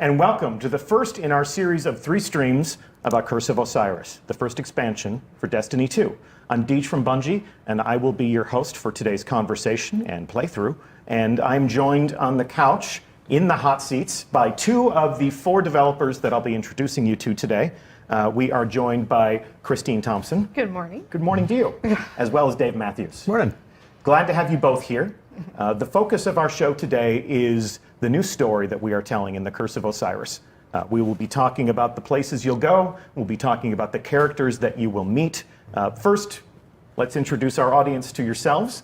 and welcome to the first in our series of 3 streams about Curse of Osiris, the first expansion for Destiny 2. I'm Deej from Bungie, and I will be your host for today's conversation and playthrough, and I'm joined on the couch in the hot seats by 2 of the 4 developers that I'll be introducing you to today. We are joined by Christine Thompson. Good morning. Good morning to you, as well as Dave Matthews. Morning. Glad to have you both here. The focus of our show today is the new story that we are telling in the Curse of Osiris. We will be talking about the places you'll go. We'll be talking about the characters that you will meet. First, let's introduce our audience to yourselves.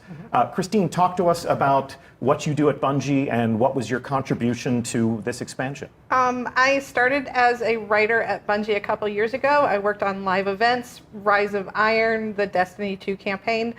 Christine, talk to us about what you do at Bungie and what was your contribution to this expansion. I started as a writer at Bungie a couple years ago. I worked on live events, Rise of Iron, the Destiny 2 campaign.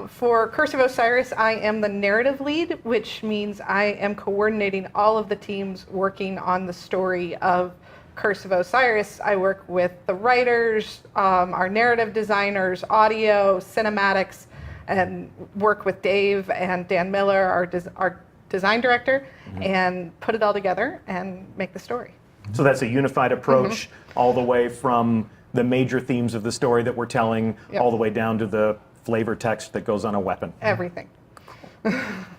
For Curse of Osiris, I am the narrative lead, which means I am coordinating all of the teams working on the story of Curse of Osiris. I work with the writers, our narrative designers, audio, cinematics, and work with Dave and Dan Miller, our design director, and put it all together and make the story. So that's a unified approach all the way from the major themes of the story that we're telling all the way down to the flavor text that goes on a weapon. Everything.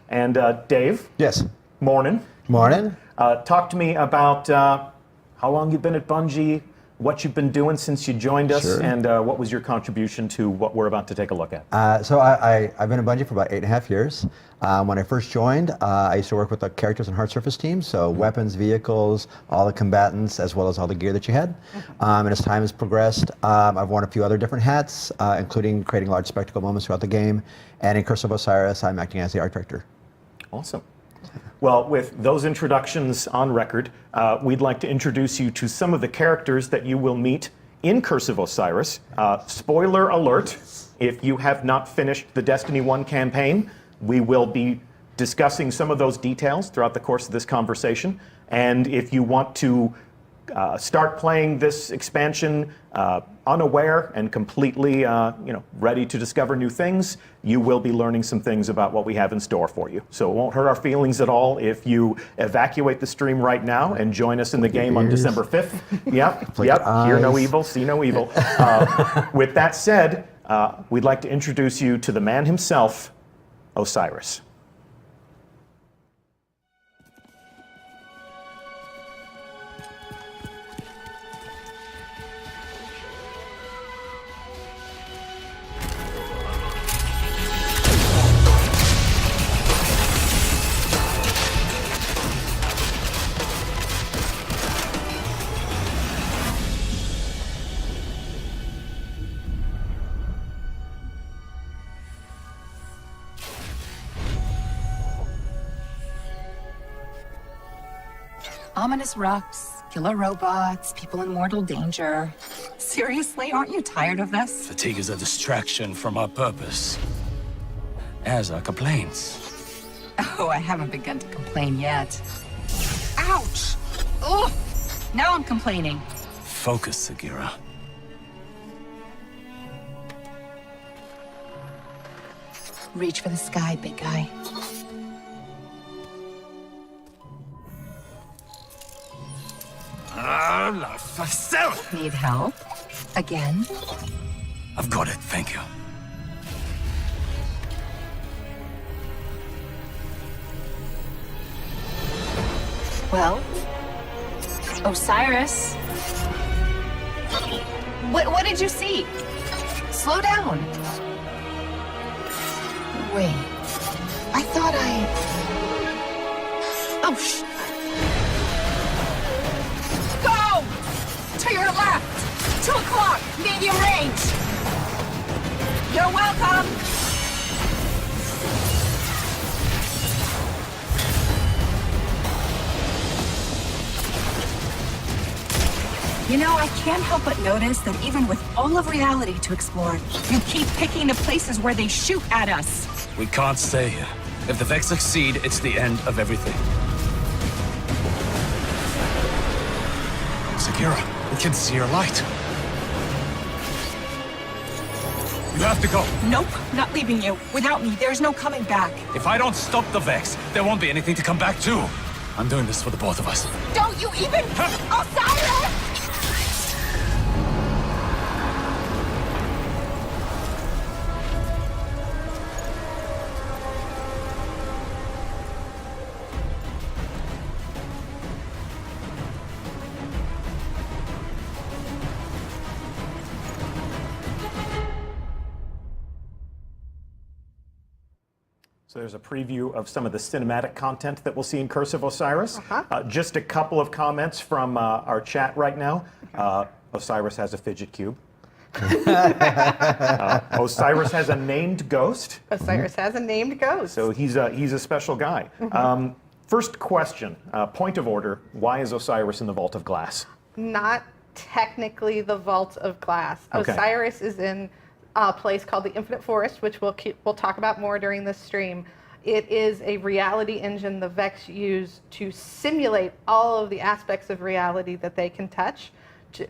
And Dave? Yes. Morning. Morning. Talk to me about how long you've been at Bungie, what you've been doing since you joined us, Sure. and what was your contribution to what we're about to take a look at. So I've been at Bungie for about 8.5 years. When I first joined, I used to work with the characters and hard surface teams, so weapons, vehicles, all the combatants, as well as all the gear that you had. And as time has progressed, I've worn a few other different hats, including creating large spectacle moments throughout the game. And in Curse of Osiris, I'm acting as the art director. Awesome. Well, with those introductions on record, we'd like to introduce you to some of the characters that you will meet in Curse of Osiris. Spoiler alert, if you have not finished the Destiny 1 campaign, we will be discussing some of those details throughout the course of this conversation. And if you want to start playing this expansion unaware and completely ready to discover new things, you will be learning some things about what we have in store for you. So it won't hurt our feelings at all if you evacuate the stream right now and join us in the game on December 5th. Yep, hear no evil, see no evil. With that said, we'd like to introduce you to the man himself, Osiris. Ominous rocks, killer robots, people in mortal danger. Seriously, aren't you tired of this? Fatigue is a distraction from our purpose, as are complaints. Oh, I haven't begun to complain yet. Ouch! Ugh! Now I'm complaining. Focus, Sagira. Reach for the sky, big guy. La facel! Need help? Again? I've got it, thank you. Well, Osiris. What did you see? Slow down. Wait. I thought Oh, Go! To your left! 2 o'clock! Medium range! You're welcome! You know, I can't help but notice that even with all of reality to explore, you keep picking the places where they shoot at us. We can't stay here. If the Vex succeed, it's the end of everything. Sagira, we can see your light. You have to go. Nope, not leaving you. Without me, there's no coming back. If I don't stop the Vex, there won't be anything to come back to. I'm doing this for the both of us. Don't you even... Osiris! So there's a preview of some of the cinematic content that we'll see in Curse of Osiris. Just a couple of comments from our chat right now. Osiris has a fidget cube. Osiris has a named ghost. Osiris has a named ghost. So he's a special guy. First question, point of order, why is Osiris in the Vault of Glass? Not technically the Vault of Glass. Okay. Osiris is in a place called the Infinite Forest, which we'll talk about more during this stream. It is a reality engine the Vex use to simulate all of the aspects of reality that they can touch,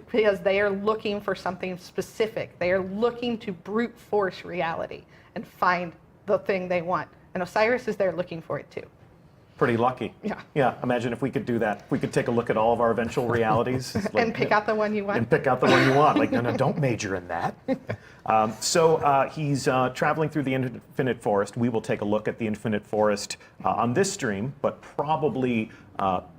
because they are looking for something specific. They are looking to brute force reality and find the thing they want. And Osiris is there looking for it too. Pretty lucky. Yeah. Yeah, imagine if we could do that. If we could take a look at all of our eventual realities. And pick out the one you want. And pick out the one you want. Like, no, don't major in that. So he's traveling through the Infinite Forest. We will take a look at the Infinite Forest on this stream, but probably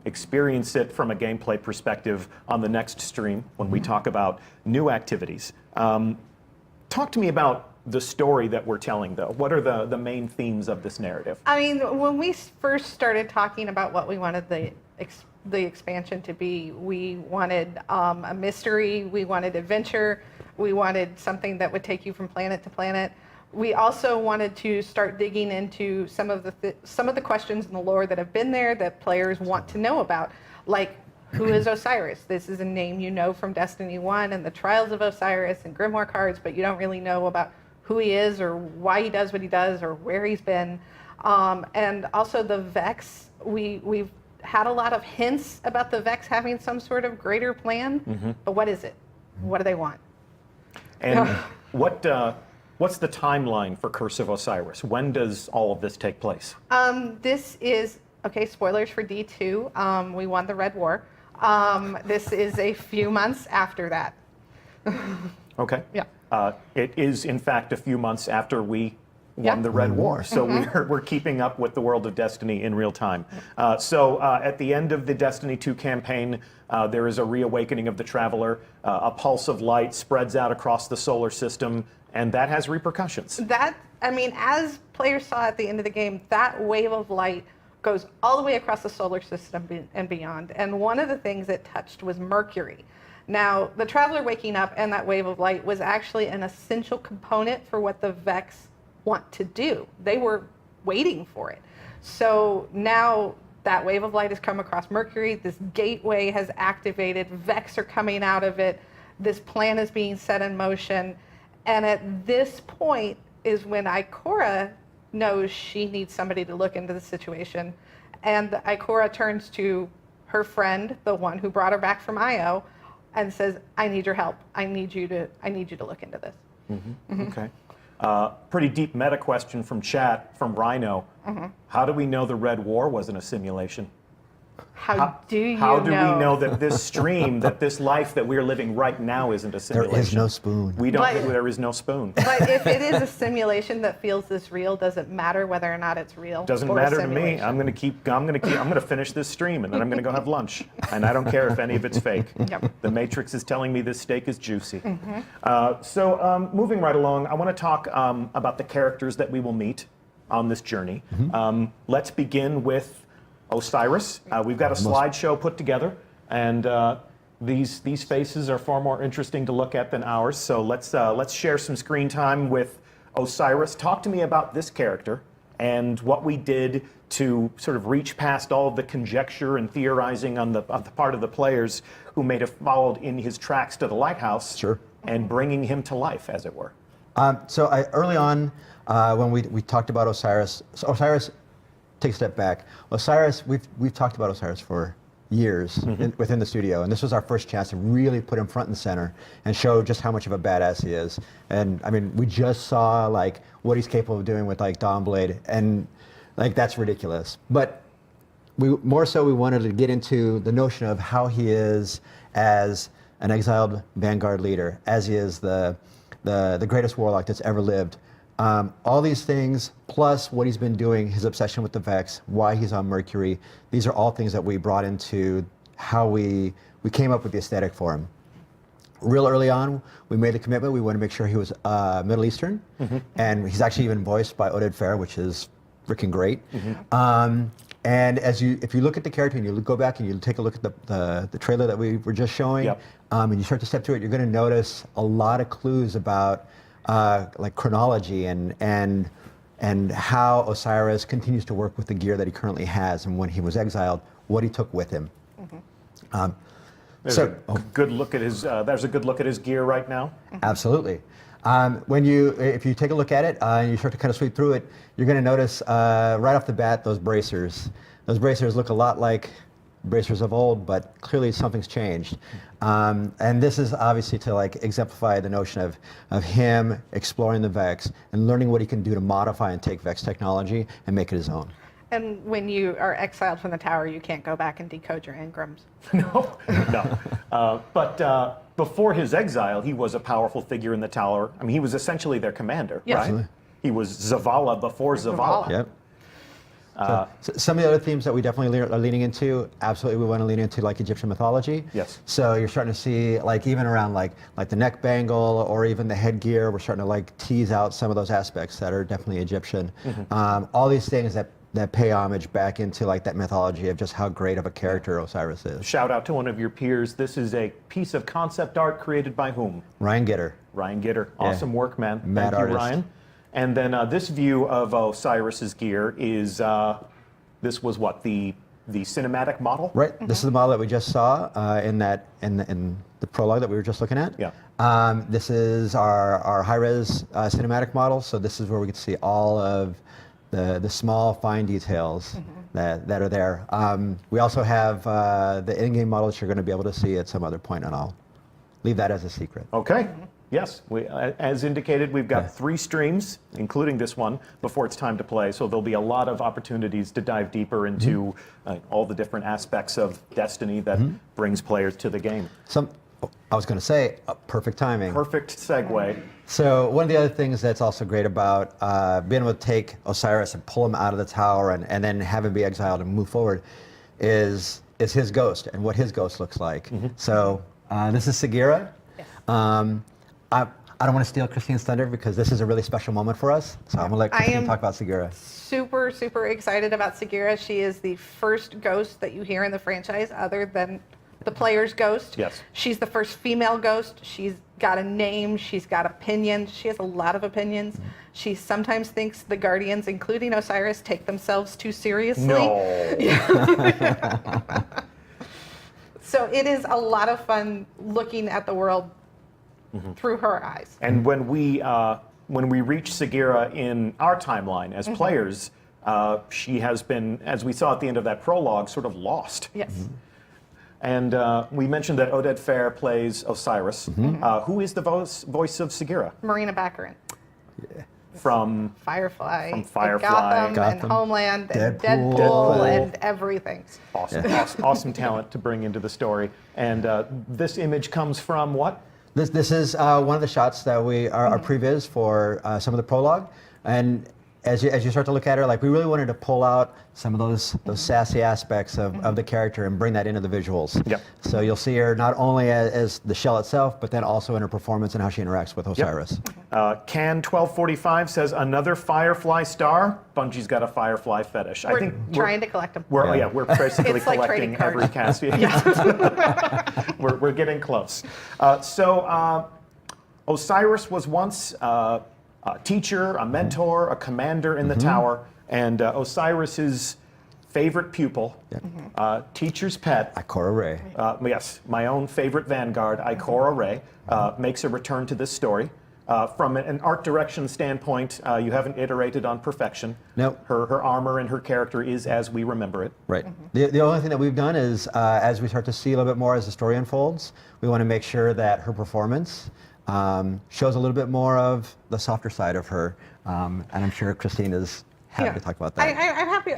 experience it from a gameplay perspective on the next stream when we talk about new activities. Talk to me about the story that we're telling, though. What are the main themes of this narrative? I mean, when we first started talking about what we wanted the expansion to be, we wanted a mystery, we wanted adventure, we wanted something that would take you from planet to planet. We also wanted to start digging into some of the questions in the lore that have been there that players want to know about, like who is Osiris? This is a name you know from Destiny 1 and the Trials of Osiris and Grimoire cards, but you don't really know about who he is or why he does what he does or where he's been. And also the Vex, we've had a lot of hints about the Vex having some sort of greater plan, but what is it? What do they want? And what's the timeline for Curse of Osiris? When does all of this take place? This is, okay, spoilers for D2. We won the Red War. This is a few months after that. Okay. Yeah. It is, in fact, a few months after we won the Red War. So we're keeping up with the world of Destiny in real time. So at the end of the Destiny 2 campaign, there is a reawakening of the Traveler. A pulse of light spreads out across the solar system, and that has repercussions. I mean, as players saw at the end of the game, that wave of light goes all the way across the solar system and beyond. And one of the things it touched was Mercury. Now, the Traveler waking up and that wave of light was actually an essential component for what the Vex want to do. They were waiting for it. So now that wave of light has come across Mercury, this gateway has activated, Vex are coming out of it, this plan is being set in motion, and at this point is when Ikora knows she needs somebody to look into the situation, and Ikora turns to her friend, the one who brought her back from Io, and says, I need your help. I need you to look into this. Okay. Pretty deep meta question from chat, from Rhino. How do we know the Red War wasn't a simulation? How do we know that this stream, that this life that we're living right now isn't a simulation? There is no spoon. We don't. There is no spoon. But if it is a simulation that feels this real, does it matter whether or not it's real? Doesn't matter to me. I'm going to finish this stream, and then I'm going to go have lunch, and I don't care if any of it's fake. Yep. The Matrix is telling me this steak is juicy. So moving right along, I want to talk about the characters that we will meet on this journey. Let's begin with Osiris. We've got a slideshow put together, and these faces are far more interesting to look at than ours. So let's share some screen time with Osiris. Talk to me about this character and what we did to sort of reach past all of the conjecture and theorizing on the part of the players who may have followed in his tracks to the lighthouse. Sure. And bringing him to life, as it were. So early on, when we talked about Osiris, take a step back. Osiris, we've talked about Osiris for years within the studio, and this was our first chance to really put him front and center and show just how much of a badass he is. And I mean, we just saw like what he's capable of doing with like Dawnblade, and like that's ridiculous. But more so we wanted to get into the notion of how he is as an exiled Vanguard leader, as he is the greatest warlock that's ever lived. All these things, plus what he's been doing, his obsession with the Vex, why he's on Mercury, these are all things that we brought into how we came up with the aesthetic for him. Real early on, we made the commitment. We wanted to make sure he was Middle Eastern, and he's actually even voiced by Oded Fehr, which is freaking great. And if you look at the character and you go back and you take a look at the trailer that we were just showing, and you start to step through it, you're going to notice a lot of clues about like chronology and how Osiris continues to work with the gear that he currently has, and when he was exiled, what he took with him. There's a good look at his. There's a good look at his gear right now. Absolutely. If you take a look at it and you start to kind of sweep through it, you're going to notice right off the bat those bracers. Those bracers look a lot like bracers of old, but clearly something's changed. And this is obviously to like exemplify the notion of him exploring the Vex and learning what he can do to modify and take Vex technology and make it his own. And when you are exiled from the tower, you can't go back and decode your engrams. No. But before his exile, he was a powerful figure in the tower. I mean, he was essentially their commander, Yes. right? Absolutely. He was Zavala before Zavala. Yep. So some of the other themes that we definitely are leaning into, absolutely we want to lean into like Egyptian mythology. Yes. So you're starting to see like even around like the neck bangle or even the headgear, we're starting to like tease out some of those aspects that are definitely Egyptian. All these things that pay homage back into like that mythology of just how great of a character Osiris is. Shout out to one of your peers. This is a piece of concept art created by whom? Ryan Gitter. Ryan Gitter. Awesome work, man. Mad Thank you, artist. Ryan. And then this view of Osiris's gear is, this was what, the cinematic model? Right. This is the model that we just saw in the prologue that we were just looking at. Yeah. This is our high-res cinematic model. So this is where we get to see all of the small, fine details that are there. We also have the in-game models you're going to be able to see at some other point, and I'll leave that as a secret. Okay. Yes, as indicated, we've got 3 streams, including this one, before it's time to play. So there'll be a lot of opportunities to dive deeper into all the different aspects of Destiny that brings players to the game. I was going to say, perfect timing. Perfect segue. So one of the other things that's also great about being able to take Osiris and pull him out of the tower and then have him be exiled and move forward is his ghost and what his ghost looks like. So this is Sagira. Yes. I don't want to steal Christine's thunder because this is a really special moment for us. So I'm going to let Christine talk about Sagira. Super, super excited about Sagira. She is the first ghost that you hear in the franchise other than the player's ghost. Yes. She's the first female ghost. She's got a name. She's got opinions. She has a lot of opinions. She sometimes thinks the Guardians, including Osiris, take themselves too seriously. No. So it is a lot of fun looking at the world through her eyes. And when we reach Sagira in our timeline as players, she has been, as we saw at the end of that prologue, sort of lost. Yes. And we mentioned that Oded Fehr plays Osiris. Who is the voice of Sagira? Marina Baccarin. From Firefly. From Firefly. Gotham and Homeland and Deadpool. Deadpool and everything. Awesome, awesome talent to bring into the story. And this image comes from what? This is one of the shots that we are previs for some of the prologue, and as you start to look at her, like we really wanted to pull out some of those sassy aspects of the character and bring that into the visuals. Yep. So you'll see her not only as the shell itself, but then also in her performance and how she interacts with Osiris. Can 1245 says another Firefly star. Bungie's got a Firefly fetish. We're trying to collect them. We're basically It's like collecting trading cards. every cast. We're getting close. So Osiris was once a teacher, a mentor, a commander in the tower, and Osiris's favorite pupil, teacher's pet. Ikora Rey. Yes, my own favorite Vanguard, Ikora Rey, makes a return to this story. From an art direction standpoint, you haven't iterated on perfection. Nope. Her armor and her character is as we remember it. Right. The only thing that we've done is, as we start to see a little bit more as the story unfolds, we want to make sure that her performance shows a little bit more of the softer side of her. And I'm sure Christine is happy to talk about that. I'm happy.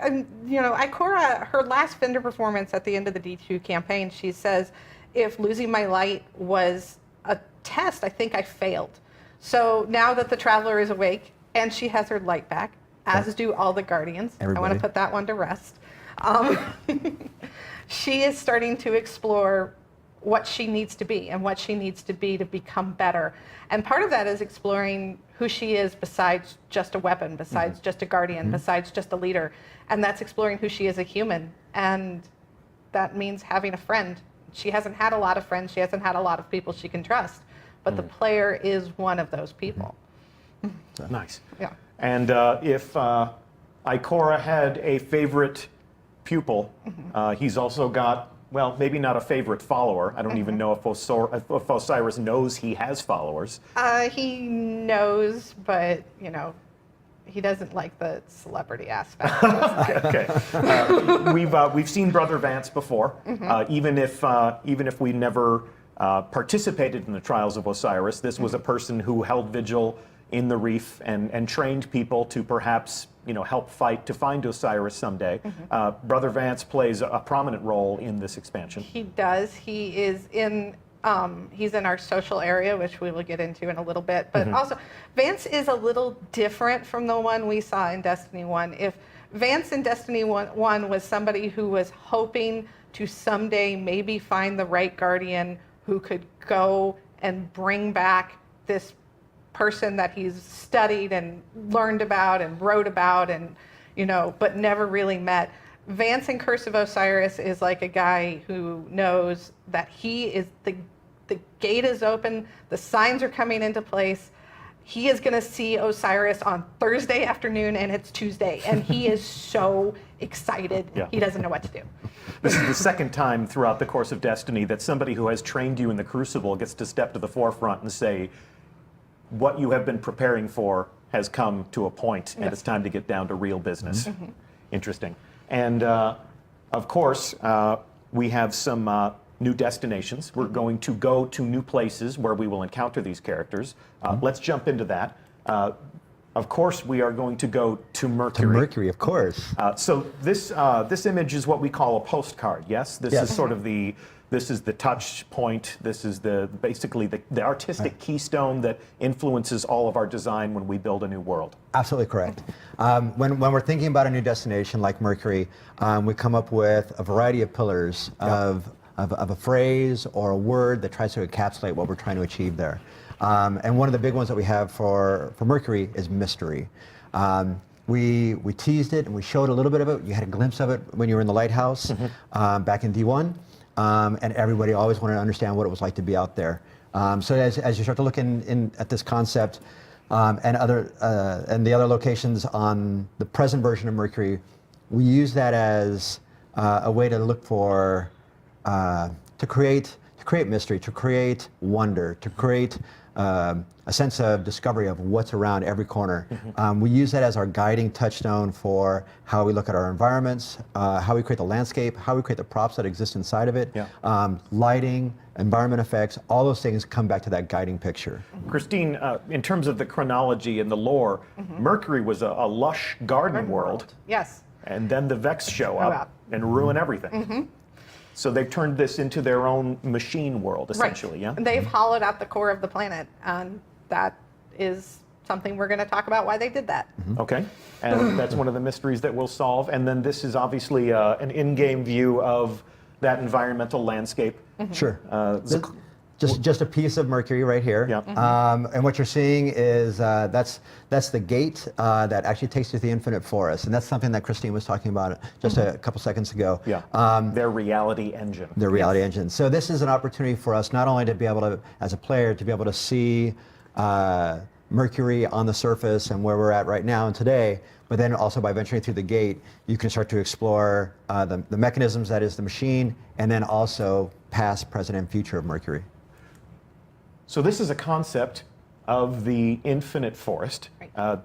You know, Ikora, her last Fender performance at the end of the D2 campaign, she says, if losing my light was a test, I think I failed. So now that the Traveler is awake and she has her light back, as do all the Guardians, I want to put that one to rest. She is starting to explore what she needs to be and what she needs to be to become better. And part of that is exploring who she is besides just a weapon, besides just a guardian, besides just a leader. And that's exploring who she is as a human. And that means having a friend. She hasn't had a lot of friends. She hasn't had a lot of people she can trust. But the player is one of those people. Nice. Yeah. And if Ikora had a favorite pupil, he's also got, well, maybe not a favorite follower. I don't even know if Osiris knows he has followers. He knows, but, you know, he doesn't like the celebrity aspect. Okay. We've seen Brother Vance before. Even if we never participated in the trials of Osiris, this was a person who held vigil in the reef and trained people to perhaps, you know, help fight to find Osiris someday. Brother Vance plays a prominent role in this expansion. He does. He is in. He's in our social area, which we will get into in a little bit. But also, Vance is a little different from the one we saw in Destiny 1. If Vance in Destiny 1 was somebody who was hoping to someday maybe find the right guardian who could go and bring back this person that he's studied and learned about and wrote about and, you know, but never really met. Vance in Curse of Osiris is like a guy who knows that he is the gate is open, the signs are coming into place. He is going to see Osiris on Thursday afternoon and it's Tuesday, and he is so excited. He doesn't know what to do. This is the second time throughout the course of Destiny that somebody who has trained you in the Crucible gets to step to the forefront and say, what you have been preparing for has come to a point, and it's time to get down to real business. Interesting. And of course, we have some new destinations. We're going to go to new places where we will encounter these characters. Let's jump into that. Of course, we are going to go to Mercury. To Mercury, of course. So this image is what we call a postcard. Yes, this is sort of the touch point. This is basically the artistic keystone that influences all of our design when we build a new world. Absolutely correct. When we're thinking about a new destination like Mercury, we come up with a variety of pillars of a phrase or a word that tries to encapsulate what we're trying to achieve there. And one of the big ones that we have for Mercury is mystery. We teased it and we showed a little bit of it. You had a glimpse of it when you were in the lighthouse back in D1. And everybody always wanted to understand what it was like to be out there. So as you start to look at this concept and the other locations on the present version of Mercury, we use that as a way to look for to create mystery, to create wonder, to create a sense of discovery of what's around every corner. We use that as our guiding touchstone for how we look at our environments, how we create the landscape, how we create the props that exist inside of it, lighting, environment effects, all those things come back to that guiding picture. Christine, in terms of the chronology and the lore, Mercury was a lush garden world. Yes. And then the Vex show up and ruin everything. So they've turned this into their own machine world, essentially, yeah? And they've hollowed out the core of the planet, and that is something we're going to talk about why they did that. Okay, and that's one of the mysteries that we'll solve. And then this is obviously an in-game view of that environmental landscape. Sure. Just a piece of Mercury right here. And what you're seeing is that's the gate that actually takes you to the infinite forest. And that's something that Christine was talking about just a couple seconds ago. Their reality engine. Their reality engine. So this is an opportunity for us not only to be able to, as a player, to be able to see Mercury on the surface and where we're at right now and today, but then also by venturing through the gate, you can start to explore the mechanisms that is the machine, and then also past, present, and future of Mercury. So this is a concept of the infinite forest.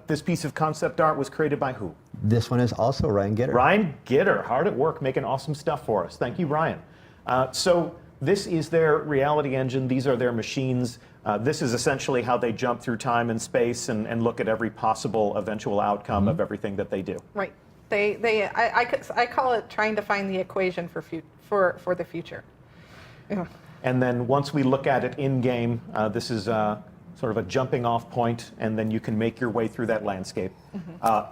This piece of concept art was created by who? This one is also Ryan Gitter. Ryan Gitter, hard at work making awesome stuff for us. Thank you, Ryan. So this is their reality engine. These are their machines. This is essentially how they jump through time and space and look at every possible eventual outcome of everything that they do. Right. I call it trying to find the equation for the future. Yeah. And then once we look at it in game, this is sort of a jumping off point, and then you can make your way through that landscape.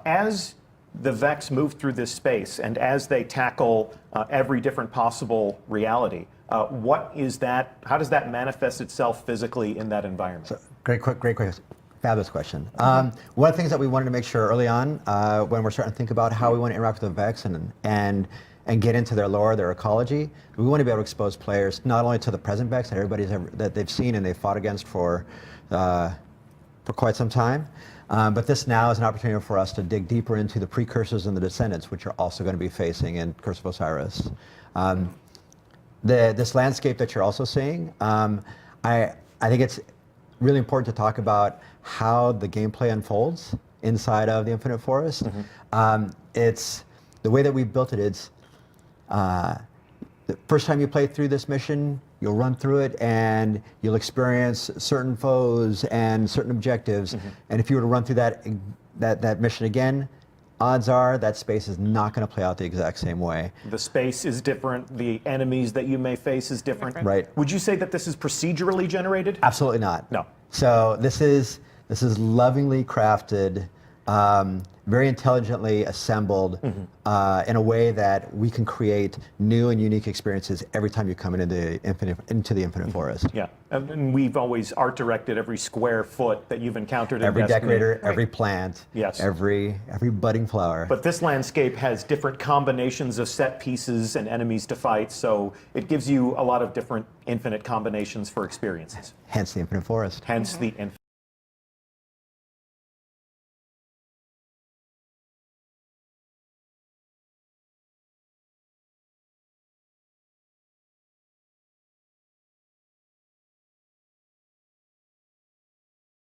As the Vex move through this space and as they tackle every different possible reality, what is that? How does that manifest itself physically in that environment? So, great question. Fabulous question. One of the things that we wanted to make sure early on, when we're starting to think about how we want to interact with the Vex and get into their lore, their ecology, we want to be able to expose players not only to the present Vex that they've seen and they've fought against for quite some time, but this now is an opportunity for us to dig deeper into the precursors and the descendants, which are also going to be facing in Curse of Osiris. This landscape that you're also seeing, I think it's really important to talk about how the gameplay unfolds inside of the Infinite Forest. It's the way that we've built it. The first time you play through this mission, you'll run through it and you'll experience certain foes and certain objectives. And if you were to run through that mission again, odds are that space is not going to play out the exact same way. The space is different. The enemies that you may face is different. Right. Would you say that this is procedurally generated? Absolutely not. No. So this is lovingly crafted, very intelligently assembled in a way that we can create new and unique experiences every time you come into the Infinite Forest. Yeah, and we've always art directed every square foot that you've encountered in Every Destiny. decorator, every plant, Yes. every budding flower. But this landscape has different combinations of set pieces and enemies to fight, so it gives you a lot of different infinite combinations for experiences. Hence the Infinite Forest. Hence the infinite.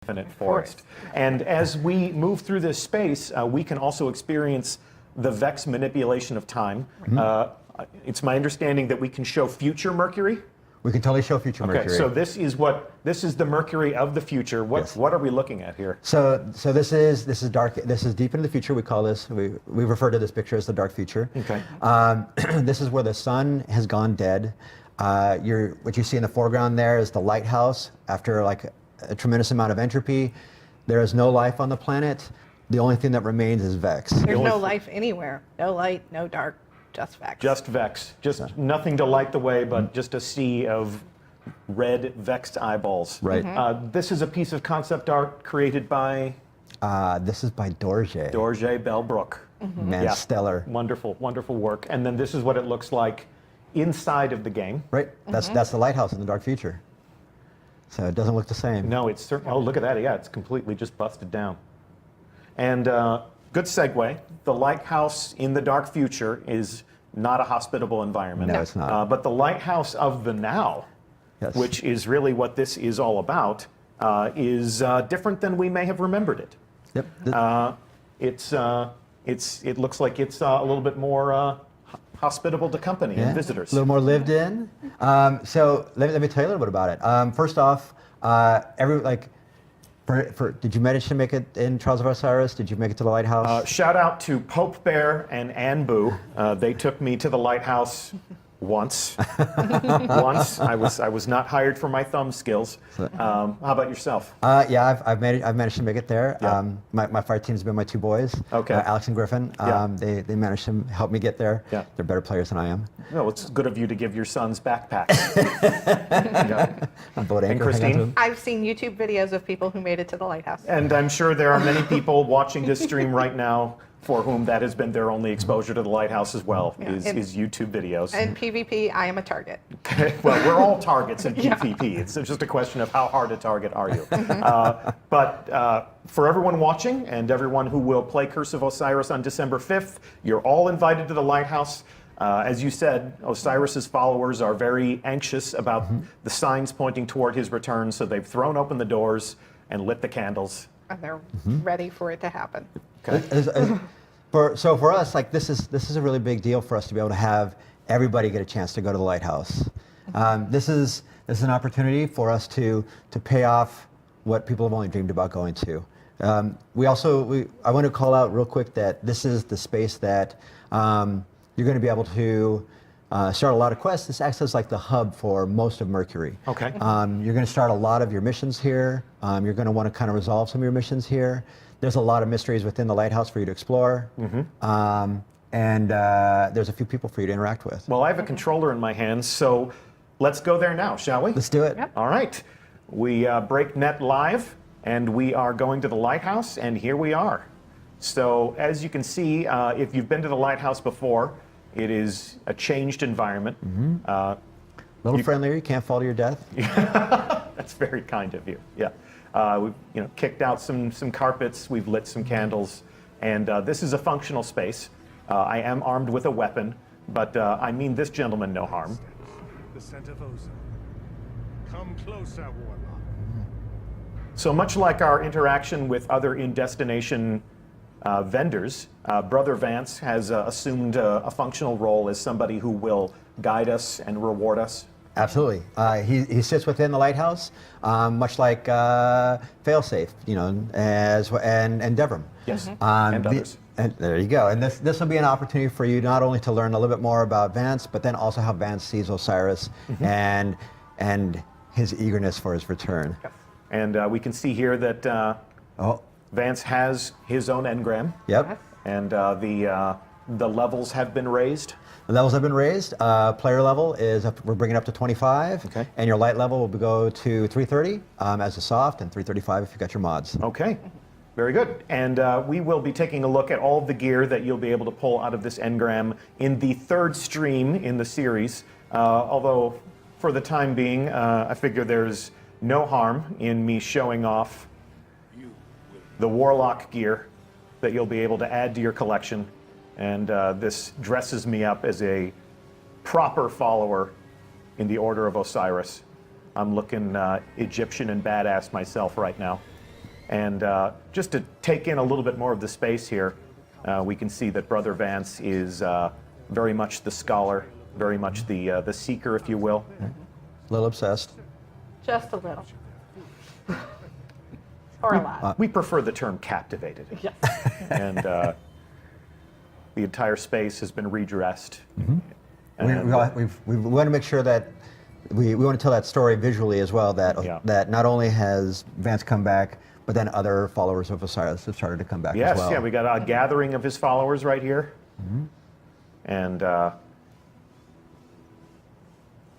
Infinite Forest. And as we move through this space, we can also experience the Vex manipulation of time. It's my understanding that we can show future Mercury. We can totally show future Mercury. Okay, so this is the Mercury of the future. What are we looking at here? So this is dark. This is deep into the future. We call this. We refer to this picture as the dark future. Okay. This is where the sun has gone dead. What you see in the foreground there is the lighthouse. After like a tremendous amount of entropy, there is no life on the planet. The only thing that remains is Vex. There's no life anywhere. No light, no dark, just Vex. Just Vex. Just nothing to light the way, but just a sea of red vexed eyeballs. Right. This is a piece of concept art created by This is by Dorje. Dorje Bellbrook. Man, Yeah. stellar. Wonderful, wonderful work. And then this is what it looks like inside of the game. Right. That's the lighthouse in the dark future. So it doesn't look the same. No, it's certainly. Oh, look at that. Yeah, it's completely just busted down. And good segue. The lighthouse in the dark future is not a hospitable environment. No, it's not. But the lighthouse of the now, Yes. which is really what this is all about, is different than we may have remembered it. Yep. It looks like it's a little bit more hospitable to company and visitors. A little more lived in. So let me tell you a little bit about it. First off, did you manage to make it in Trials of Osiris? Did you make it to the lighthouse? Shout out to Pope Bear and Anbu. They took me to the lighthouse once. Once. I was not hired for my thumb skills. How about yourself? Yeah, I've managed to make it there. Yeah. My fire team's been my two boys, Okay. Alex and Griffin. Yeah. They managed to help me get there. Yeah. They're better players than I am. No, it's good of you to give your sons backpacks. Yeah. Boat And anchor, hang on to Christine? them. I've seen YouTube videos of people who made it to the lighthouse. And I'm sure there are many people watching this stream right now for whom that has been their only exposure to the lighthouse as well, Yeah. is YouTube videos. And PvP, I am a target. Well, we're all targets in PvP. It's just a question of how hard a target are you. But for everyone watching and everyone who will play Curse of Osiris on December 5th, you're all invited to the lighthouse. As you said, Osiris's followers are very anxious about the signs pointing toward his return, so they've thrown open the doors and lit the candles. And they're ready for it to happen. So for us, like this is a really big deal for us to be able to have everybody get a chance to go to the lighthouse. This is an opportunity for us to pay off what people have only dreamed about going to. I want to call out real quick that this is the space that you're going to be able to start a lot of quests. This acts as like the hub for most of Mercury. Okay. You're going to start a lot of your missions here. You're going to want to kind of resolve some of your missions here. There's a lot of mysteries within the lighthouse for you to explore. And there's a few people for you to interact with. Well, I have a controller in my hands, so let's go there now, shall we? Let's do it. Yep. All right. We break net live, and we are going to the lighthouse, and here we are. So as you can see, if you've been to the lighthouse before, it is a changed environment. A little friendlier, you can't fall to your death. That's very kind of you. Yeah. We've kicked out some carpets, we've lit some candles, and this is a functional space. I am armed with a weapon, but I mean this gentleman no harm. The scent of ozone. Come closer, warlock. So much like our interaction with other in-destination vendors, Brother Vance has assumed a functional role as somebody who will guide us and reward us. Absolutely. He sits within the lighthouse, much like Failsafe, and Devrim. Yes, and others. And there you go. And this will be an opportunity for you not only to learn a little bit more about Vance, but then also how Vance sees Osiris and his eagerness for his return. And we can see here that Vance has his own engram. Yep. And the levels have been raised. The levels have been raised. Player level is up, we're bringing it up to 25. Okay. And your light level will go to 330 as a soft, and 335 if you got your mods. Okay. Very good. And we will be taking a look at all of the gear that you'll be able to pull out of this engram in the third stream in the series. Although, for the time being, I figure there's no harm in me showing off the Warlock gear that you'll be able to add to your collection. And this dresses me up as a proper follower in the Order of Osiris. I'm looking Egyptian and badass myself right now. And just to take in a little bit more of the space here, we can see that Brother Vance is very much the scholar, very much the seeker, if you will. A little obsessed. Just a little. Or a lot. We prefer the term captivated. Yes. And the entire space has been redressed. We want to make sure that we want to tell that story visually as well, that not only has Vance come back, but then other followers of Osiris have started to come back as well. Yes, we got a gathering of his followers right here. And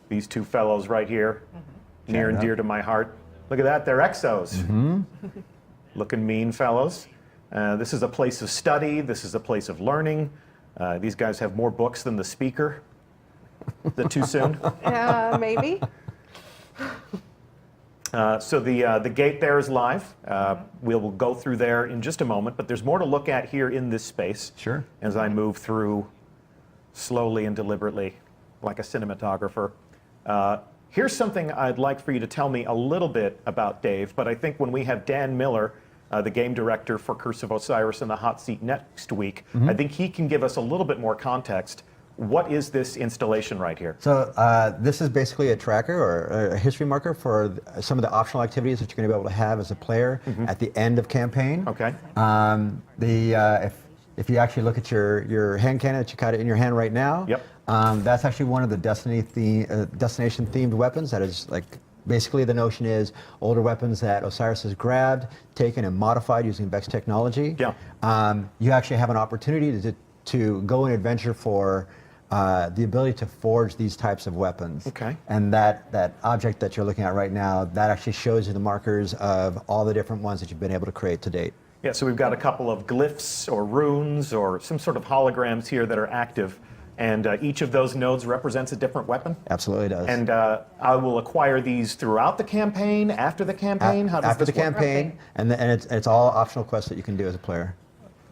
these two fellows right here, near and dear to my heart. Look at that, they're exos. Looking mean fellows. This is a place of study, this is a place of learning. These guys have more books than the speaker. Is that too soon? Maybe. So the gate there is live. We'll go through there in just a moment, but there's more to look at here in this space. Sure. As I move through slowly and deliberately, like a cinematographer. Here's something I'd like for you to tell me a little bit about Dave, but I think when we have Dan Miller, the game director for Curse of Osiris, in the hot seat next week, I think he can give us a little bit more context. What is this installation right here? So this is basically a tracker or a history marker for some of the optional activities that you're going to be able to have as a player at the end of campaign. Okay. If you actually look at your hand cannon that you got in your hand right now, that's actually one of the destination themed weapons. That is like basically the notion is older weapons that Osiris has grabbed, taken, and modified using Vex technology. You actually have an opportunity to go and adventure for the ability to forge these types of weapons. Okay. And that object that you're looking at right now, that actually shows you the markers of all the different ones that you've been able to create to date. Yeah, so we've got a couple of glyphs or runes or some sort of holograms here that are active, and each of those nodes represents a different weapon? Absolutely does. And I will acquire these throughout the campaign, after the campaign? How does after the this work? campaign, and it's all optional quests that you can do as a player.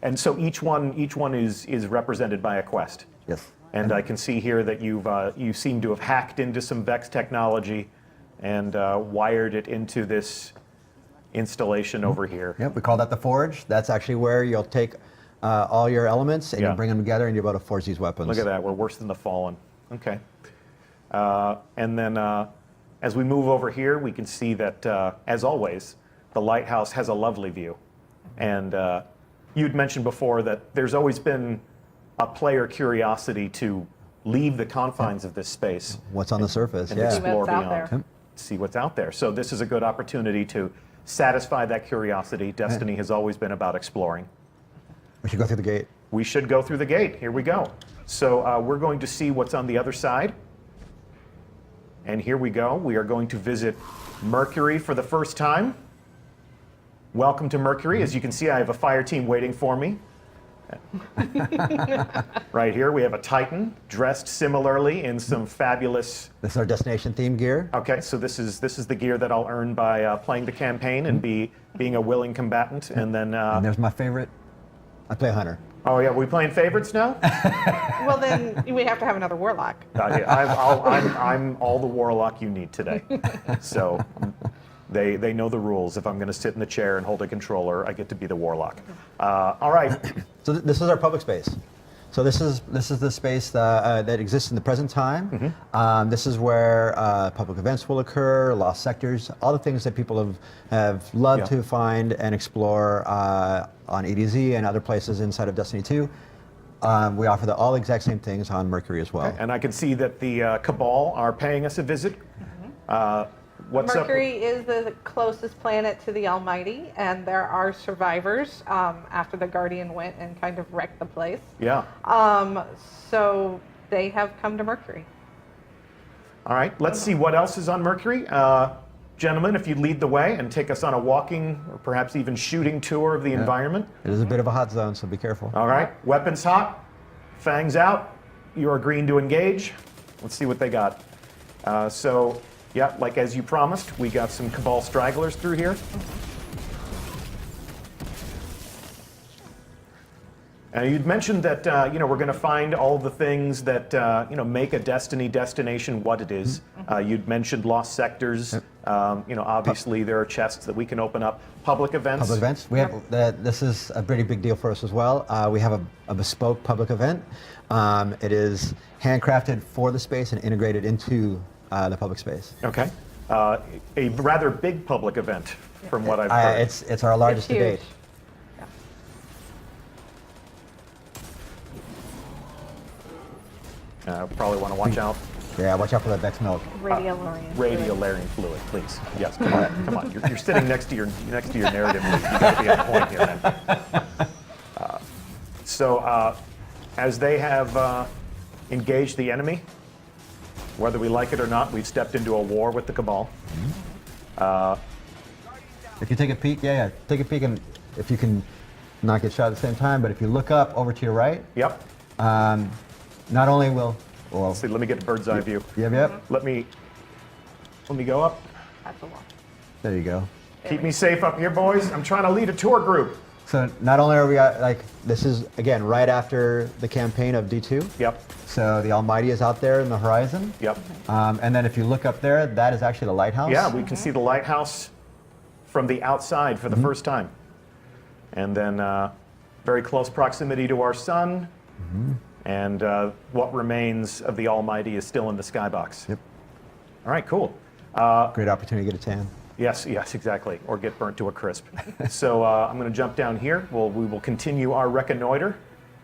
And so each one is represented by a quest? Yes. And I can see here that you seem to have hacked into some Vex technology and wired it into this installation over here. Yep, we call that the Forge. That's actually where you'll take all your elements and you bring them together and you're able to forge these weapons. Look at that, we're worse than the Fallen. Okay. And then as we move over here, we can see that, as always, the lighthouse has a lovely view. And you'd mentioned before that there's always been a player curiosity to leave the confines of this space. What's on the surface? And Yeah. explore See what's out beyond. there. See what's out there. So this is a good opportunity to satisfy that curiosity. Destiny has always been about exploring. We should go through the gate. We should go through the gate. Here we go. So we're going to see what's on the other side. And here we go. We are going to visit Mercury for the first time. Welcome to Mercury. As you can see, I have a fire team waiting for me. Right here, we have a Titan dressed similarly in some fabulous. This is our destination theme gear. Okay, so this is the gear that I'll earn by playing the campaign and being a willing combatant, and then. And there's my favorite. I play Hunter. Oh yeah, we playing favorites now? Well, then we have to have another warlock. I'm all the warlock you need today. So they know the rules. If I'm going to sit in the chair and hold a controller, I get to be the warlock. All right. So this is our public space. So this is the space that exists in the present time. This is where public events will occur, lost sectors, all the things that people have loved to find and explore on EDZ and other places inside of Destiny 2. We offer all the exact same things on Mercury as well. And I can see that the Cabal are paying us a visit. What's Mercury is the closest planet to the Almighty, and there are survivors after the Guardian went and kind of wrecked the place. Yeah. So they have come to Mercury. All right. Let's see what else is on Mercury. Gentlemen, if you lead the way and take us on a walking or perhaps even shooting tour of the environment. It is a bit of a hot zone, so be careful. All right. Weapons hot. Fangs out. You are green to engage. Let's see what they got. Yeah, like as you promised, we got some Cabal stragglers through here. You'd mentioned that we're going to find all the things that make a Destiny destination what it is. You'd mentioned lost sectors. Obviously there are chests that we can open up. Public events. Public events. We have this is a pretty big deal for us as well. We have a bespoke public event. It is handcrafted for the space and integrated into the public space. Okay. A rather big public event, from what I've heard. It's our largest to date. Probably want to watch out. Yeah, watch out for that Vex milk. Radiolarian. Fluid, please. Yes, come on, come on. You're sitting next to your narrative. You got to be on point here, man. As they have engaged the enemy, whether we like it or not, we've stepped into a war with the Cabal. If you take a peek, take a peek, and if you can not get shot at the same time, but if you look up over to your right, Yep. not only will, well, See, let me get a bird's eye view. yep, Let me go up. That's a lot. there you go. Keep me safe up here, boys. I'm trying to lead a tour group. So not only are we this is again right after the campaign of D2. Yep. So the Almighty is out there in the horizon. Yep. And then if you look up there, that is actually the lighthouse. Yeah, we can see the lighthouse from the outside for the first time. And then very close proximity to our sun. And what remains of the Almighty is still in the skybox. Yep. All right, cool. Great opportunity to get a tan. Yes, exactly. Or get burnt to a crisp. So I'm going to jump down here. We will continue our reconnoiter.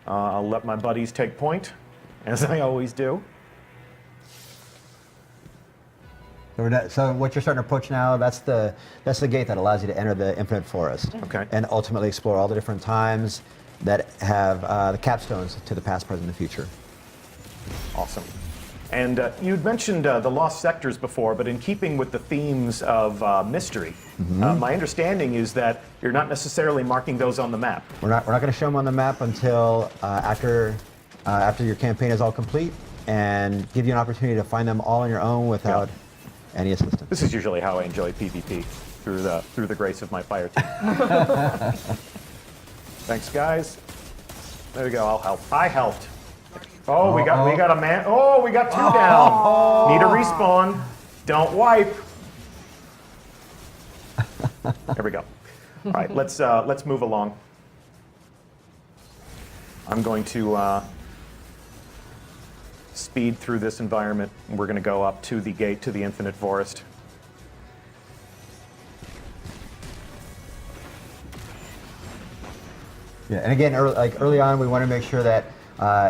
I'll let my buddies take point, as I always do. So what you're starting to approach now, that's the gate that allows you to enter the Infinite Forest. Okay. And ultimately explore all the different times that have the capstones to the past, present, and future. Awesome. And you'd mentioned the lost sectors before, but in keeping with the themes of mystery, my understanding is that you're not necessarily marking those on the map. We're not going to show them on the map until after your campaign is all complete, and give you an opportunity to find them all on your own without any assistance. This is usually how I enjoy PvP, through the grace of my fire team. Thanks, guys. There we go. I'll help. I helped. Oh, we got a man. Oh, we got two down. Need a respawn. Don't wipe. There we go. All right, let's move along. I'm going to speed through this environment. We're going to go up to the gate to the Infinite Forest. Yeah, and again, early on, we want to make sure that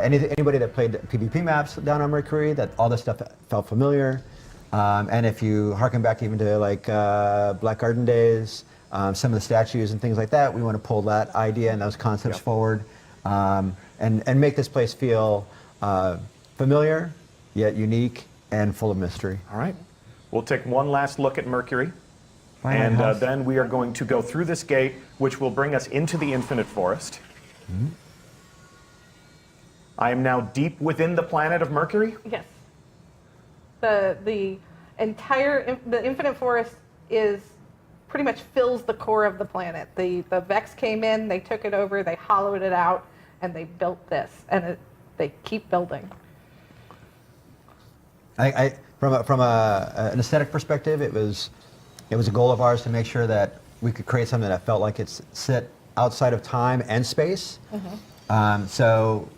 anybody that played PvP maps down on Mercury, that all this stuff felt familiar. And if you harken back even to like Black Garden days, some of the statues and things like that, we want to pull that idea and those concepts forward, and make this place feel familiar, yet unique and full of mystery. All right. We'll take one last look at Mercury. Fine And house. then we are going to go through this gate, which will bring us into the Infinite Forest. Mm-hmm. I am now deep within the planet of Mercury. Yes. The entire the Infinite Forest is pretty much fills the core of the planet. The Vex came in, they took it over, they hollowed it out, and they built this, and they keep building. From an aesthetic perspective, it was a goal of ours to make sure that we could create something that felt like it's sit outside of time and space. So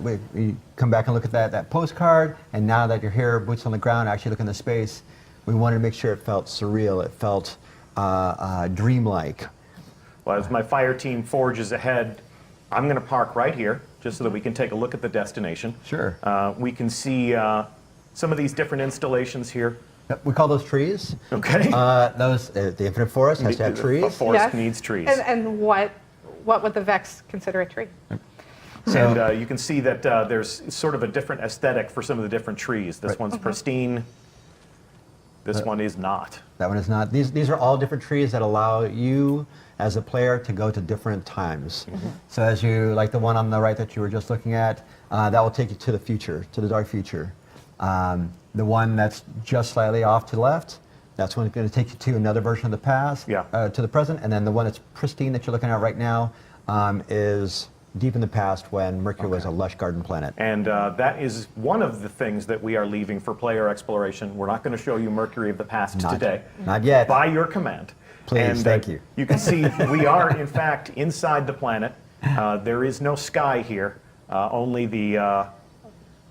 we come back and look at that postcard, and now that you're here, boots on the ground, actually looking at the space, we wanted to make sure it felt surreal, it felt dreamlike. Well, as my fire team forges ahead, I'm going to park right here, just so that we can take a look at the destination. Sure. We can see some of these different installations here. We call those trees. Okay. The Infinite Forest has to have A trees. forest Yes. needs trees. And what would the Vex consider a tree? And you can see that there's sort of a different aesthetic for some of the different trees. This one's pristine. This one is not. That one is not. These are all different trees that allow you as a player to go to different times. So as you, like the one on the right that you were just looking at, that will take you to the future, to the dark future. The one that's just slightly off to the left, that's going to take you to another version of the past, to the present. And then the one that's pristine that you're looking at right now is deep in the past when Mercury was a lush garden planet. And that is one of the things that we are leaving for player exploration. We're not going to show you Mercury of the past today. Not yet. By your command. Please, and, thank you. You can see we are, in fact, inside the planet. There is no sky here, only the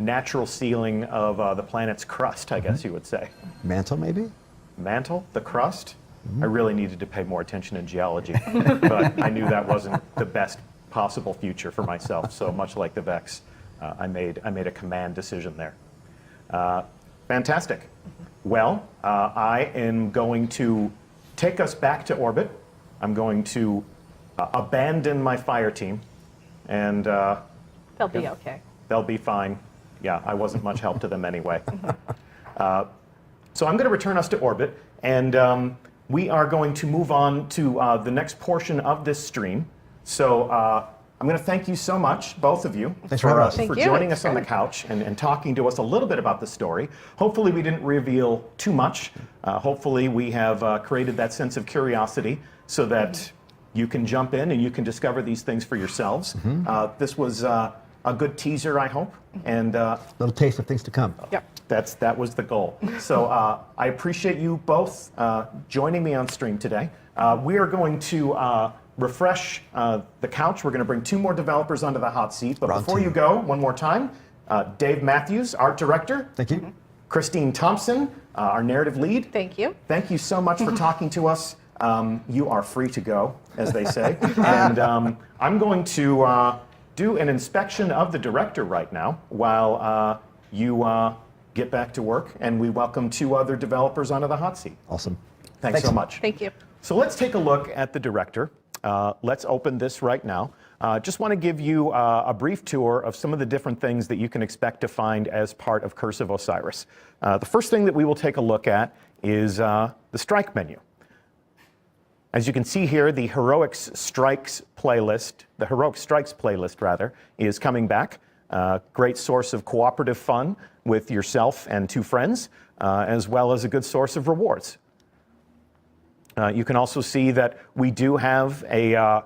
natural ceiling of the planet's crust, I guess you would say. Mantle, maybe? Mantle, the crust? I really needed to pay more attention in geology, but I knew that wasn't the best possible future for myself. So much like the Vex, I made a command decision there. Fantastic. Well, I am going to take us back to orbit. I'm going to abandon my fire team, and They'll be okay. they'll be fine. Yeah, I wasn't much help to them anyway. So I'm going to return us to orbit, and we are going to move on to the next portion of this stream. So I'm going to thank you so much, both of you, Thanks for having us. Thank you. joining It's us on the great. couch and talking to us a little bit about the story. Hopefully we didn't reveal too much. Hopefully we have created that sense of curiosity so that you can jump in and you can discover these things for yourselves. This was a good teaser, I hope, and Little taste of things to come. Yep. that was the goal. So I appreciate you both joining me on stream today. We are going to refresh the couch. We're going to bring 2 more developers onto the hot seat. But Round before 2. you go, one more time, Dave Matthews, art director. Thank you. Christine Thompson, our narrative lead. Thank you. Thank you so much for talking to us. You are free to go, as they say. And I'm going to do an inspection of the director right now while you get back to work, and we welcome 2 other developers onto the hot seat. Awesome. Thanks so much. Thank you. So let's take a look at the director. Let's open this right now. Just want to give you a brief tour of some of the different things that you can expect to find as part of Curse of Osiris. The first thing that we will take a look at is the strike menu. As you can see here, the Heroic Strikes playlist, is coming back. Great source of cooperative fun with yourself and 2 friends, as well as a good source of rewards. You can also see that we do have a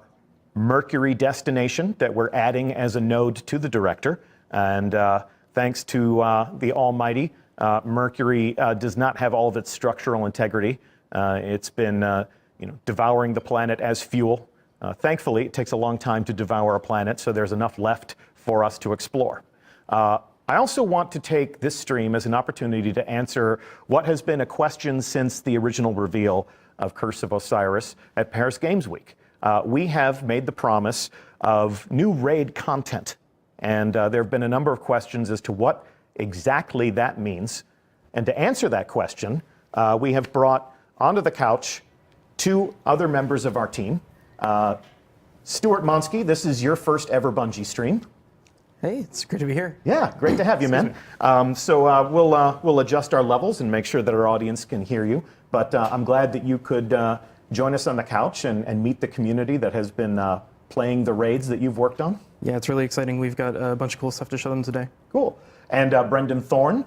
Mercury destination that we're adding as a node to the director. And thanks to the almighty, Mercury does not have all of its structural integrity. It's been devouring the planet as fuel. Thankfully, it takes a long time to devour a planet, so there's enough left for us to explore. I also want to take this stream as an opportunity to answer what has been a question since the original reveal of Curse of Osiris at Paris Games Week. We have made the promise of new raid content, and there have been a number of questions as to what exactly that means. And to answer that question, we have brought onto the couch two other members of our team. Stuart Monsky, this is your first ever Bungie stream. Hey, it's great to be here. Yeah, great to have you, man. We'll adjust our levels and make sure that our audience can hear you. But I'm glad that you could join us on the couch and meet the community that has been playing the raids that you've worked on. Yeah, it's really exciting. We've got a bunch of cool stuff to show them today. Cool. And Brendan Thorne,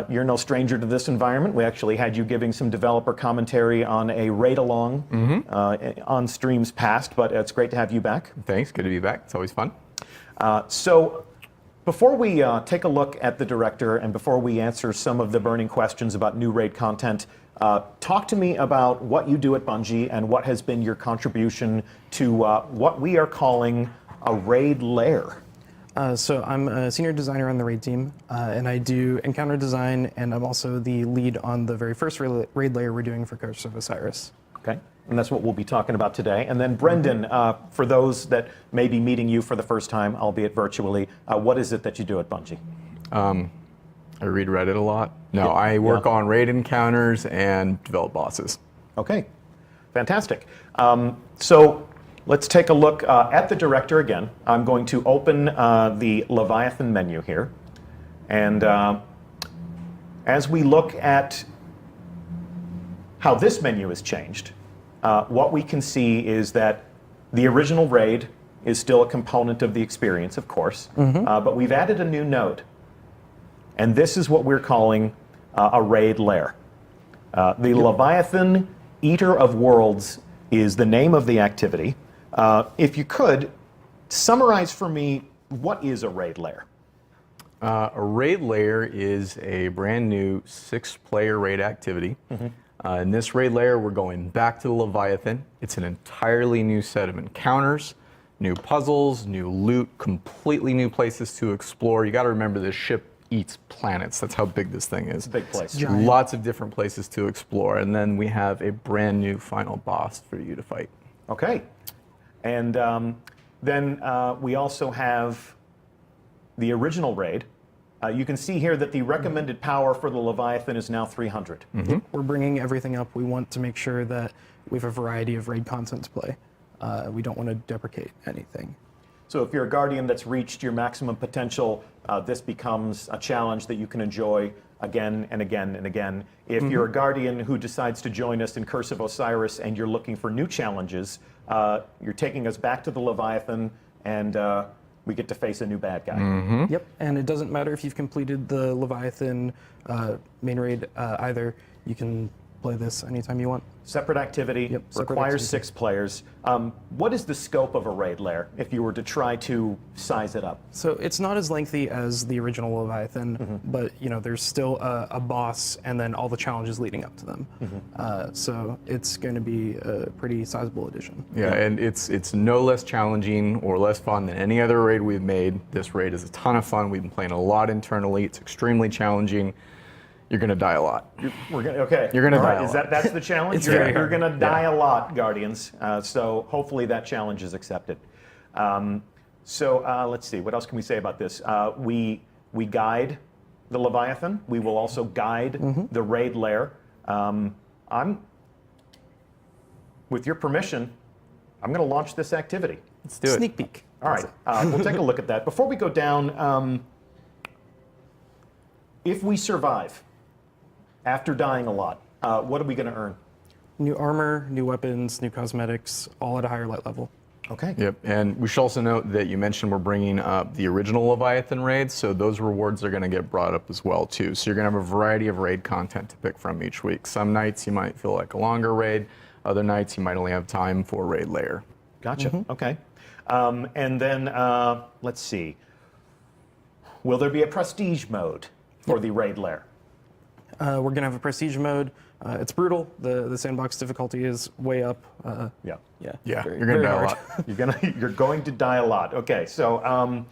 you're no stranger to this environment. We actually had you giving some developer commentary on a raid-along on streams past, but it's great to have you back. Thanks, good to be back. It's always fun. So before we take a look at the director and before we answer some of the burning questions about new raid content, talk to me about what you do at Bungie and what has been your contribution to what we are calling a raid lair. So I'm a senior designer on the raid team, and I do encounter design, and I'm also the lead on the very first raid layer we're doing for Curse of Osiris. Okay, and that's what we'll be talking about today. And then Brendan, for those that may be meeting you for the first time, albeit virtually, what is it that you do at Bungie? I read Reddit a lot. No, I work on raid encounters and develop bosses. Okay, fantastic. So let's take a look at the director again. I'm going to open the Leviathan menu here. And as we look at how this menu has changed, what we can see is that the original raid is still a component of the experience, of course, but we've added a new node. And this is what we're calling a raid lair. The Leviathan Eater of Worlds is the name of the activity. If you could, summarize for me, what is a raid lair? A raid lair is a brand new 6-player raid activity. In this raid lair, we're going back to the Leviathan. It's an entirely new set of encounters, new puzzles, new loot, completely new places to explore. You got to remember this ship eats planets. That's how big this thing is. Big place. Lots of different places to explore. And then we have a brand new final boss for you to fight. Okay. And then we also have the original raid. You can see here that the recommended power for the Leviathan is now 300. We're bringing everything up. We want to make sure that we have a variety of raid content to play. We don't want to deprecate anything. So if you're a Guardian that's reached your maximum potential, this becomes a challenge that you can enjoy again and again and again. If you're a Guardian who decides to join us in Curse of Osiris and you're looking for new challenges, you're taking us back to the Leviathan, and we get to face a new bad guy. Yep, and it doesn't matter if you've completed the Leviathan main raid either. You can play this anytime you want. Separate activity, separate requires activity. 6 players. What is the scope of a raid lair if you were to try to size it up? So it's not as lengthy as the original Leviathan, but there's still a boss and then all the challenges leading up to them. So it's going to be a pretty sizable addition. Yeah, and it's no less challenging or less fun than any other raid we've made. This raid is a ton of fun. We've been playing a lot internally. It's extremely challenging. You're going to die a lot. Okay. You're gonna die a Is lot. that's the challenge? It's very You're hard. going to die a lot, Guardians. So hopefully that challenge is accepted. Let's see. What else can we say about this? We guide the Leviathan. We will also guide the raid lair. With your permission, I'm going to launch this activity. Let's do it. Sneak peek. All right. We'll take a look at that. Before we go down, if we survive after dying a lot, what are we going to earn? New armor, new weapons, new cosmetics, all at a higher light level. Okay. Yep, and we should also note that you mentioned we're bringing up the original Leviathan raid, so those rewards are going to get brought up as well too. So you're going to have a variety of raid content to pick from each week. Some nights you might feel like a longer raid, other nights you might only have time for a raid layer. Gotcha. Okay. And then let's see. Will there be a prestige mode for the raid lair? We're going to have a prestige mode. It's brutal. The sandbox difficulty is way up. Yeah. Yeah, very- you're going to very die a hard. lot. You're going to die a lot. Okay. So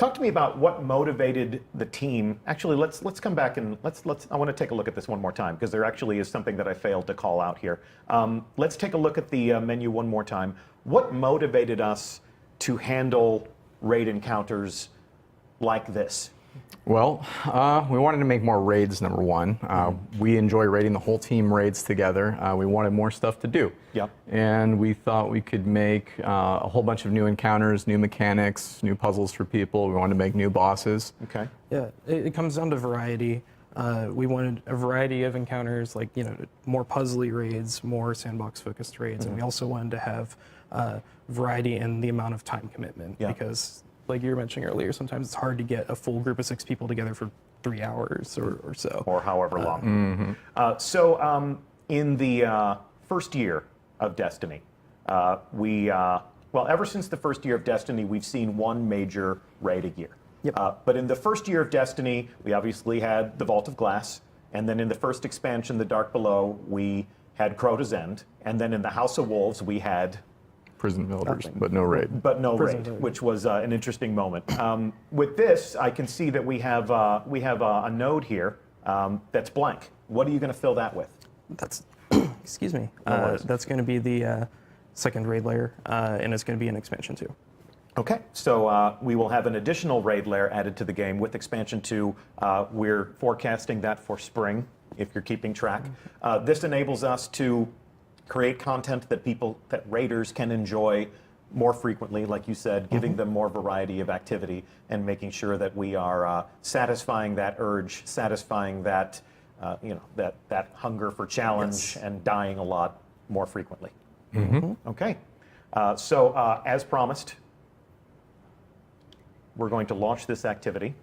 Talk to me about what motivated the team. Actually, let's come back and I want to take a look at this one more time because there actually is something that I failed to call out here. Let's take a look at the menu one more time. What motivated us to handle raid encounters like this? Well, we wanted to make more raids, number one. We enjoy raiding the whole team raids together. We wanted more stuff to do. Yep. And we thought we could make a whole bunch of new encounters, new mechanics, new puzzles for people. We wanted to make new bosses. Okay. Yeah, it comes down to variety. We wanted a variety of encounters, like more puzzly raids, more sandbox-focused raids, and we also wanted to have variety in the amount of time commitment because, like you were mentioning earlier, sometimes it's hard to get a full group of 6 people together for 3 hours or so, or however long. So, in the first year of Destiny, ever since the first year of Destiny, we've seen one major raid a year. Yep. But in the first year of Destiny, we obviously had the Vault of Glass, and then in the first expansion, The Dark Below, we had Crota's End, and then in the House of Wolves, we had Prison Builders, but no raid. Raid, which was an interesting moment. With this, I can see that we have a node here that's blank. What are you going to fill that with? That's, excuse me, that's going to be the second raid layer, and it's going to be an expansion too. Okay, so we will have an additional raid layer added to the game with expansion 2. We're forecasting that for spring, if you're keeping track. This enables us to create content that raiders can enjoy more frequently, like you said, giving them more variety of activity and making sure that we are satisfying that urge, satisfying that that hunger for challenge and dying a lot more frequently. Okay, so as promised, we're going to launch this activity.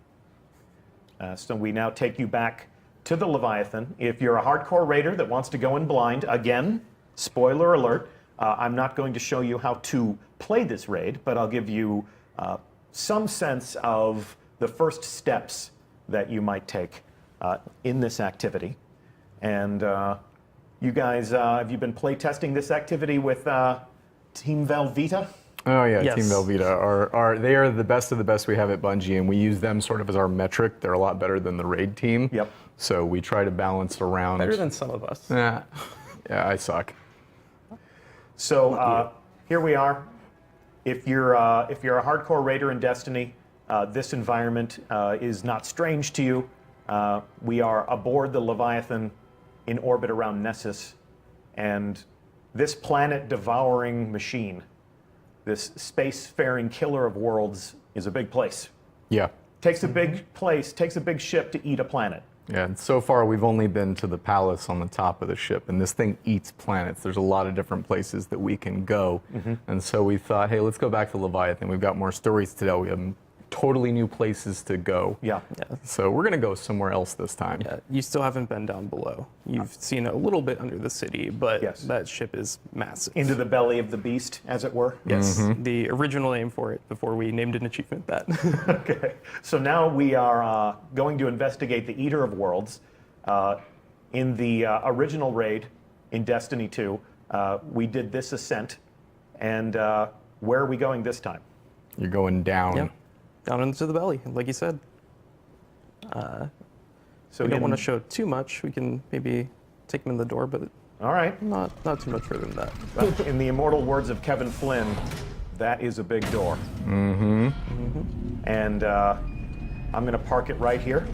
So we now take you back to the Leviathan. If you're a hardcore raider that wants to go in blind, again, spoiler alert, I'm not going to show you how to play this raid, but I'll give you some sense of the first steps that you might take in this activity. And you guys, have you been play testing this activity with Team Velveeta? Oh yeah, Yes. Team Velveeta they are the best of the best we have at Bungie, and we use them sort of as our metric. They're a lot better than the raid team. Yep. So we try to balance around. Better than some of us. Yeah, I suck. So here we are. If you're a hardcore raider in Destiny, this environment is not strange to you. We are aboard the Leviathan in orbit around Nessus, and this planet-devouring machine, this space-faring killer of worlds, is a big place. Yeah. Takes a big place, takes a big ship to eat a planet. Yeah, and so far we've only been to the palace on the top of the ship, and this thing eats planets. There's a lot of different places that we can go, and so we thought, hey, let's go back to Leviathan. We've got more stories to tell. We have totally new places to go. Yeah. So we're gonna go somewhere else this time. Yeah, you still haven't been down below. You've seen a little bit under the city, but Yes. that ship is massive. Into the belly of the beast, as it were. Yes, the original name for it before we named an achievement that. Okay, so now we are going to investigate the Eater of Worlds. In the original raid in Destiny 2, we did this ascent, and where are we going this time? You're going down. Yeah, down into the belly, like you said. So We don't in- want to show too much. We can maybe take them in the door, but All right. not too much further than that. But in the immortal words of Kevin Flynn, that is a big door. And I'm going to park it right here.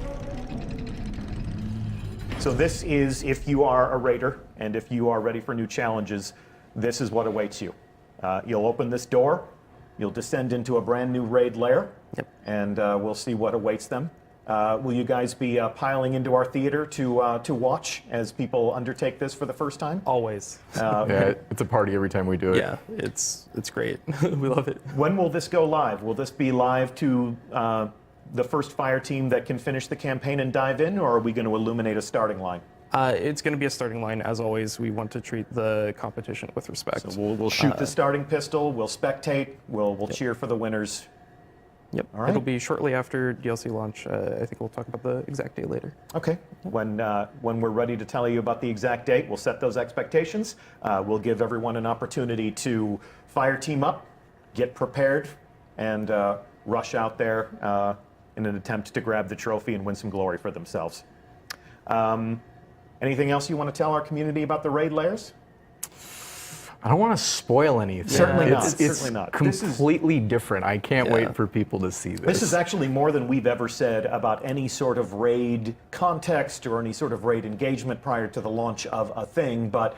So this is, if you are a raider and if you are ready for new challenges, this is what awaits you. You'll open this door, you'll descend into a brand new raid lair, and we'll see what awaits them. Will you guys be piling into our theater to watch as people undertake this for the first time? Always. Yeah, it's a party every time we do it. Yeah, it's great. We love it. When will this go live? Will this be live to the first fire team that can finish the campaign and dive in, or are we going to illuminate a starting line? It's going to be a starting line. As always, we want to treat the competition with respect. So we'll shoot the starting pistol, we'll spectate, we'll cheer for the winners. Yep. All right. It'll be shortly after DLC launch. I think we'll talk about the exact date later. Okay. When we're ready to tell you about the exact date, we'll set those expectations. We'll give everyone an opportunity to fire team up, get prepared, and rush out there in an attempt to grab the trophy and win some glory for themselves. Anything else you want to tell our community about the raid layers? I don't want to spoil anything. Certainly not. It's Certainly not. completely different. I can't wait for people to see this. This is actually more than we've ever said about any sort of raid context or any sort of raid engagement prior to the launch of a thing, but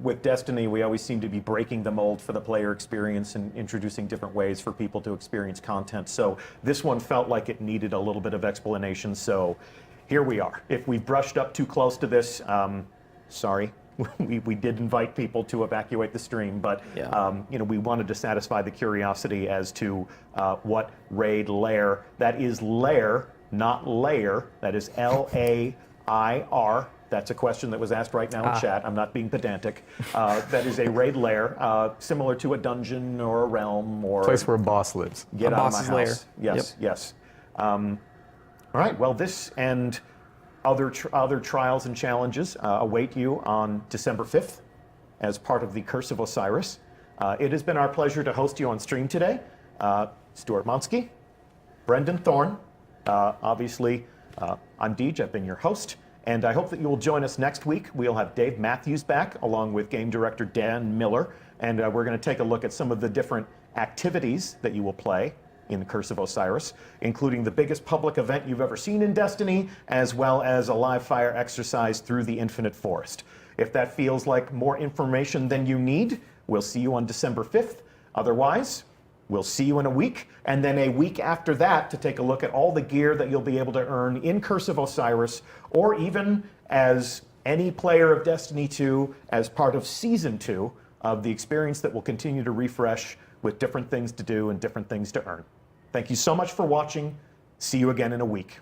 with Destiny, we always seem to be breaking the mold for the player experience and introducing different ways for people to experience content. So this one felt like it needed a little bit of explanation, so here we are. If we've brushed up too close to this, sorry. We did invite people to evacuate the stream, but you know, we wanted to satisfy the curiosity as to what raid lair. That is lair, not layer. That is L-A-I-R. That's a question that was asked right now in chat. I'm not being pedantic. That is a raid lair, similar to a dungeon or a realm or place where a boss lives. Get A out of my boss's house. lair. Yes, yes. All right. Well, this and other trials and challenges await you on December 5th as part of the Curse of Osiris. It has been our pleasure to host you on stream today. Stuart Monsky, Brendan Thorne, obviously I'm Deej, I've been your host, and I hope that you will join us next week. We'll have Dave Matthews back along with game director Dan Miller, and we're going to take a look at some of the different activities that you will play in the Curse of Osiris, including the biggest public event you've ever seen in Destiny, as well as a live fire exercise through the Infinite Forest. If that feels like more information than you need, we'll see you on December 5th. Otherwise, we'll see you in a week, and then a week after that to take a look at all the gear that you'll be able to earn in Curse of Osiris, or even as any player of Destiny 2 as part of Season 2 of the experience that will continue to refresh with different things to do and different things to earn. Thank you so much for watching. See you again in a week.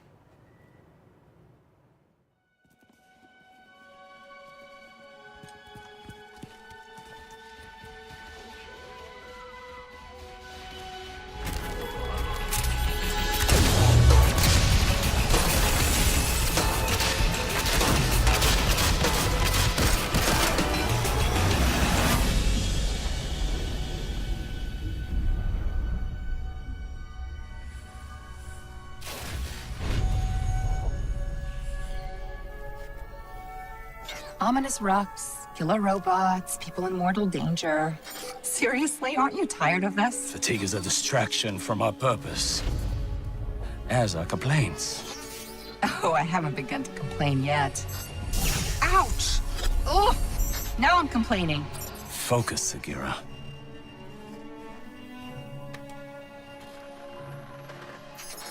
Ominous rocks, killer robots, people in mortal danger. Seriously, aren't you tired of this? Fatigue is a distraction from our purpose. As are complaints. Oh, I haven't begun to complain yet. Ouch! Ugh! Now I'm complaining. Focus, Sagira.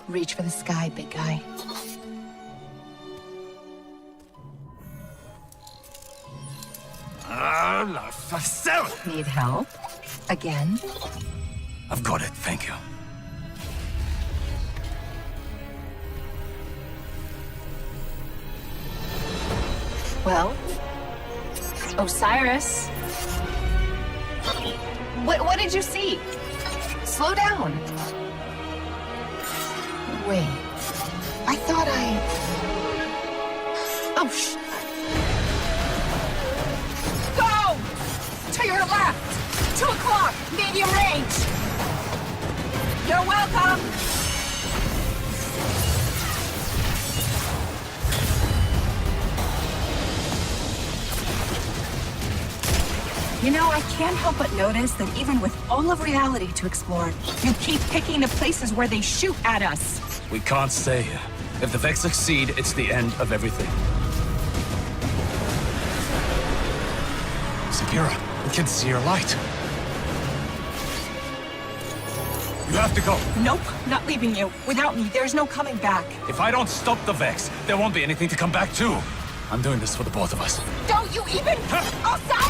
Reach for the sky, big guy. La facelle! Need help? Again? I've got it, thank you. Well, Osiris. What did you see? Slow down. Wait. I thought Oh, Go! To your left! 2 o'clock! Medium range! You're welcome! You know, I can't help but notice that even with all of reality to explore, you keep picking the places where they shoot at us. We can't stay here. If the Vex succeed, it's the end of everything. Sagira, we can see your light. You have to go. Nope, not leaving you. Without me, there's no coming back. If I don't stop the Vex, there won't be anything to come back to. I'm doing this for the both of us. Don't you even... Osiris!